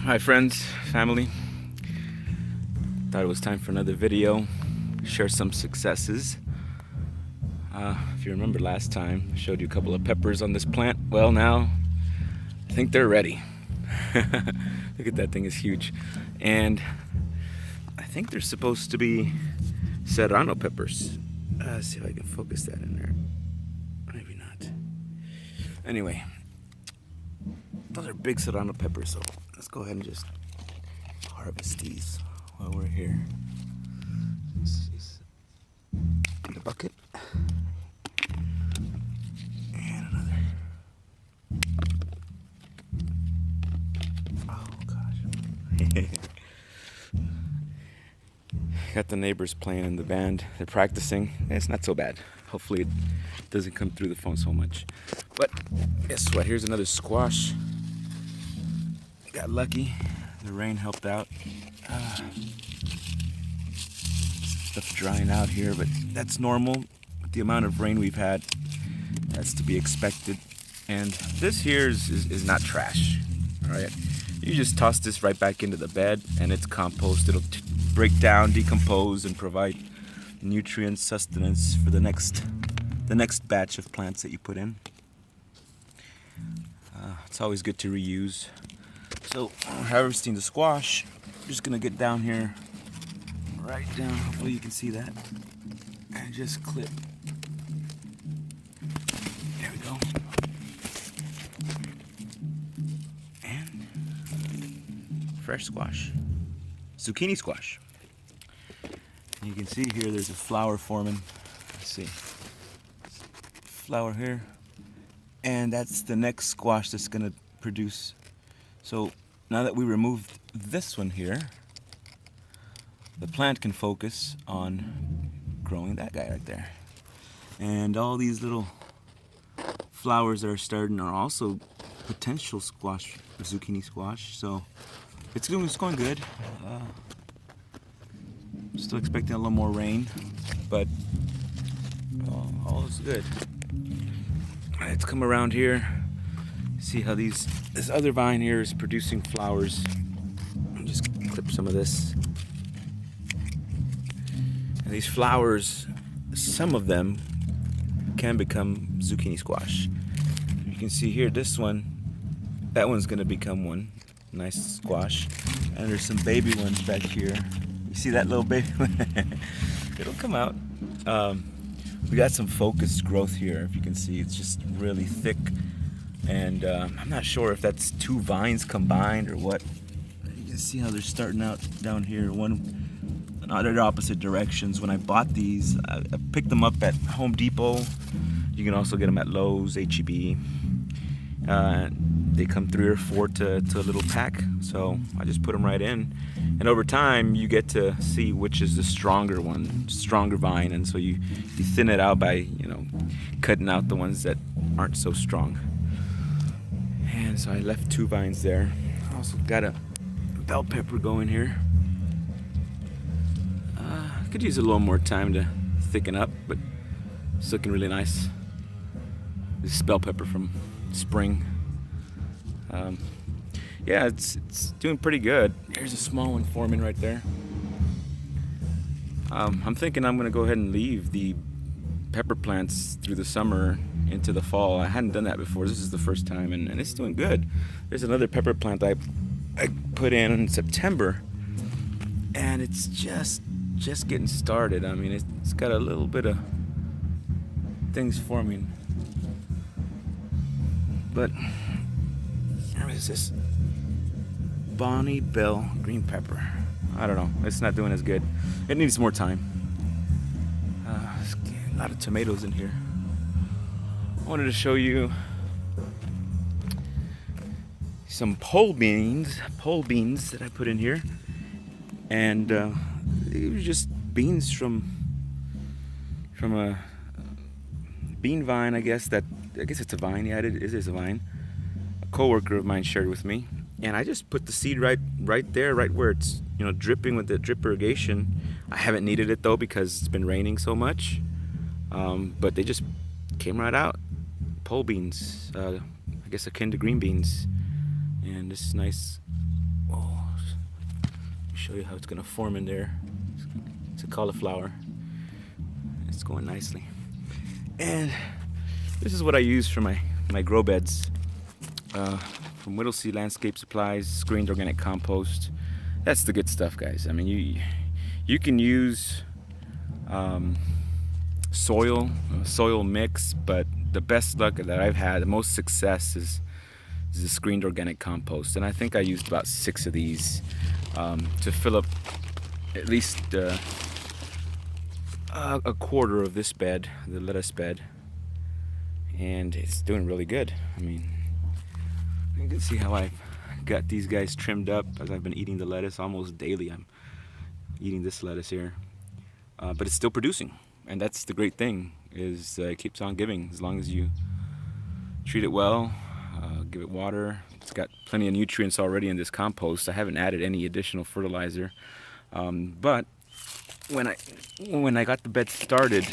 Hi friends, family. Thought it was time for another video. Share some successes. If you remember last time, I showed you a couple of peppers on this plant. Well, now I think they're ready. Look at that thing, is huge. And I think they're supposed to be serrano peppers. Let's see if I can focus that in there. Maybe not. Anyway, those are big serrano peppers, so let's go ahead and just harvest these while we're here. In the bucket. And another. Oh gosh. Got the neighbors playing in the band. They're practicing. It's not so bad. Hopefully it doesn't come through the phone so much. But guess what? Here's another squash. Got lucky. The rain helped out. Stuff drying out here, but that's normal. With the amount of rain we've had, that's to be expected. And this here is not trash. All right, you just toss this right back into the bed, and it's compost. It'll break down, decompose, and provide nutrient sustenance for the next batch of plants that you put in. It's always good to reuse. So we're harvesting the squash. I'm just gonna get down here, right down, hopefully you can see that, and just clip. There we go. And fresh squash, zucchini squash. And you can see here there's a flower forming. Let's see, flower here, and that's the next squash that's gonna produce. So now that we removed this one here, the plant can focus on growing that guy right there. And all these little flowers that are starting are also potential squash, zucchini squash. So it's going good. Still expecting a little more rain, but all is good. All right, let's come around here. See how this other vine here is producing flowers. I'll just clip some of this. And these flowers, some of them can become zucchini squash. You can see here, this one, that one's gonna become one. Nice squash. And there's some baby ones back here. You see that little baby one? It'll come out. We got some focused growth here. If you can see, it's just really thick. And I'm not sure if that's two vines combined or what. You can see how they're starting out down here. They're opposite directions. When I bought these, I picked them up at Home Depot. You can also get them at Lowe's, H-E-B. They come 3 or 4 to a little pack. So I just put them right in. And over time, you get to see which is the stronger one, stronger vine. And so you thin it out by, cutting out the ones that aren't so strong. And so I left 2 vines there. I also got a bell pepper going here. Could use a little more time to thicken up, but it's looking really nice. This is bell pepper from spring. Yeah, it's doing pretty good. Here's a small one forming right there. I'm thinking I'm gonna go ahead and leave the pepper plants through the summer into the fall. I hadn't done that before. This is the first time, and it's doing good. There's another pepper plant I put in September, and it's just getting started. I mean, it's got a little bit of things forming. But there is this Bonnie Bell green pepper. I don't know. It's not doing as good. It needs more time. A lot of tomatoes in here. I wanted to show you some pole beans that I put in here, and it was just beans from a bean vine, I guess it's a vine. Yeah, it is a vine. A coworker of mine shared with me, and I just put the seed right there, right where it's dripping with the drip irrigation. I haven't needed it though because it's been raining so much, but they just came right out. Pole beans, I guess akin to green beans, and this nice Oh, let me show you how it's gonna form in there. It's a cauliflower. It's going nicely. And this is what I use for my grow beds. From Whittlesey Landscape Supplies, screened organic compost. That's the good stuff, guys. I mean, you can use soil mix, but the best luck that I've had, the most success is the screened organic compost. And I think I used about 6 of these to fill up at least a quarter of this bed, the lettuce bed, and it's doing really good. I mean, you can see how I've got these guys trimmed up as I've been eating the lettuce almost daily. I'm eating this lettuce here, but it's still producing, and that's the great thing, is it keeps on giving as long as you treat it well, give it water. It's got plenty of nutrients already in this compost. I haven't added any additional fertilizer, but when I got the bed started,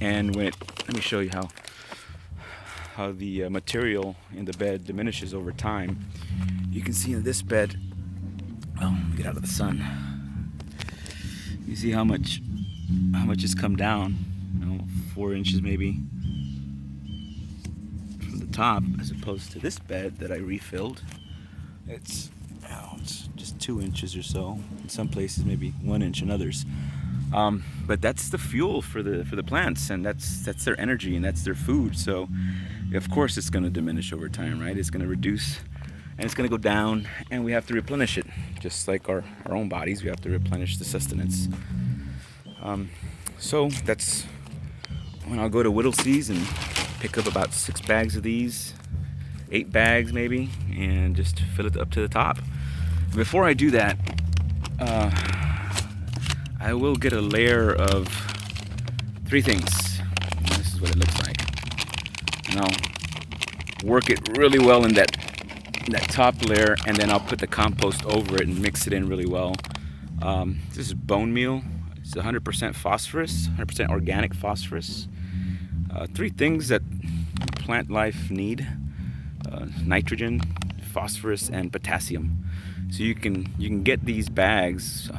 and let me show you how the material in the bed diminishes over time. You can see in this bed, oh, get out of the sun. You see how much has come down, 4 inches maybe from the top, as opposed to this bed that I refilled. It's just 2 inches or so. In some places, maybe 1 inch in others. But that's the fuel for the plants, and that's their energy, and that's their food. So, of course, it's going to diminish over time, right? It's going to reduce, and it's going to go down, and we have to replenish it, just like our own bodies. We have to replenish the sustenance. So that's when I'll go to Whittlesey's and pick up about 6 bags of these, 8 bags maybe, and just fill it up to the top. Before I do that, I will get a layer of 3 things. And this is what it looks like. And I'll work it really well in that top layer, and then I'll put the compost over it and mix it in really well. This is bone meal. It's 100% phosphorus, 100% organic phosphorus. 3 things that plant life need: nitrogen, phosphorus, and potassium. So you can get these bags,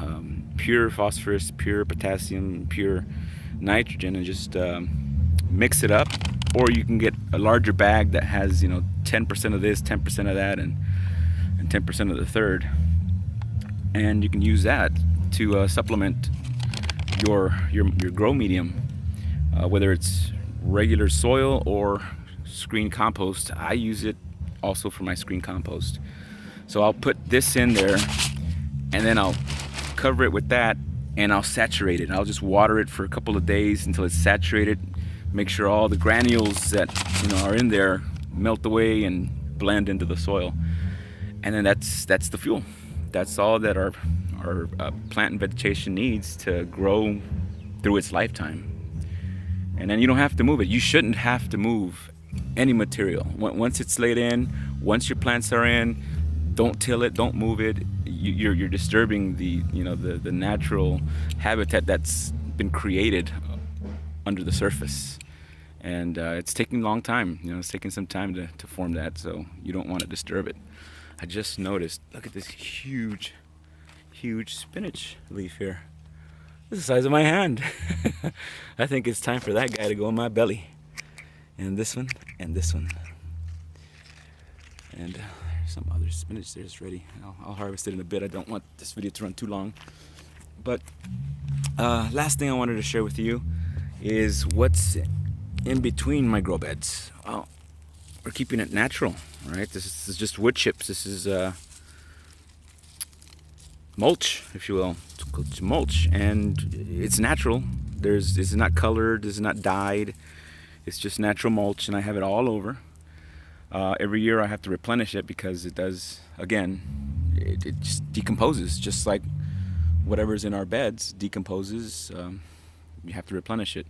pure phosphorus, pure potassium, pure nitrogen, and just mix it up. Or you can get a larger bag that has 10% of this, 10% of that, and 10% of the third, and you can use that to supplement your grow medium, whether it's regular soil or screen compost. I use it also for my screen compost. So I'll put this in there, and then I'll cover it with that, and I'll saturate it. I'll just water it for a couple of days until it's saturated. Make sure all the granules that are in there melt away and blend into the soil, and then that's the fuel. That's all that our plant and vegetation needs to grow through its lifetime. And then you don't have to move it. You shouldn't have to move any material. Once it's laid in, once your plants are in, don't till it, don't move it. You're disturbing the natural habitat that's been created under the surface, and it's taking a long time. It's taking some time to form that, so you don't want to disturb it. I just noticed, look at this huge spinach leaf here. This is the size of my hand. I think it's time for that guy to go in my belly, and this one, and this one, and some other spinach there's ready. I'll harvest it in a bit. I don't want this video to run too long. But last thing I wanted to share with you is what's in between my grow beds. Well, we're keeping it natural, right? This is just wood chips. This is mulch, if you will. It's mulch, and it's natural. It's not colored, it's not dyed. It's just natural mulch, and I have it all over. Every year I have to replenish it because it does, again, it just decomposes, just like whatever's in our beds decomposes. You have to replenish it,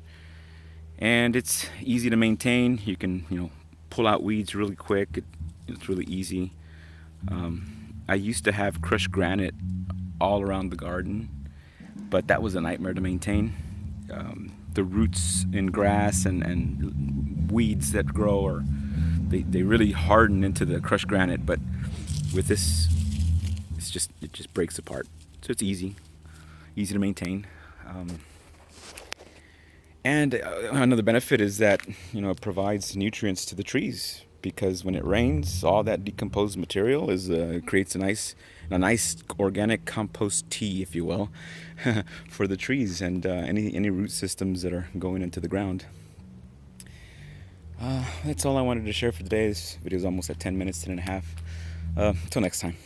and it's easy to maintain. You can pull out weeds really quick. It's really easy. I used to have crushed granite all around the garden, but that was a nightmare to maintain. The roots in grass and weeds that grow they really harden into the crushed granite. But with this it just breaks apart. So it's easy to maintain. And another benefit is that, it provides nutrients to the trees, because when it rains, all that decomposed material creates a nice organic compost tea, if you will, for the trees and any root systems that are going into the ground. That's all I wanted to share for today. This video is almost at 10 minutes, 10 and a half. Until next time.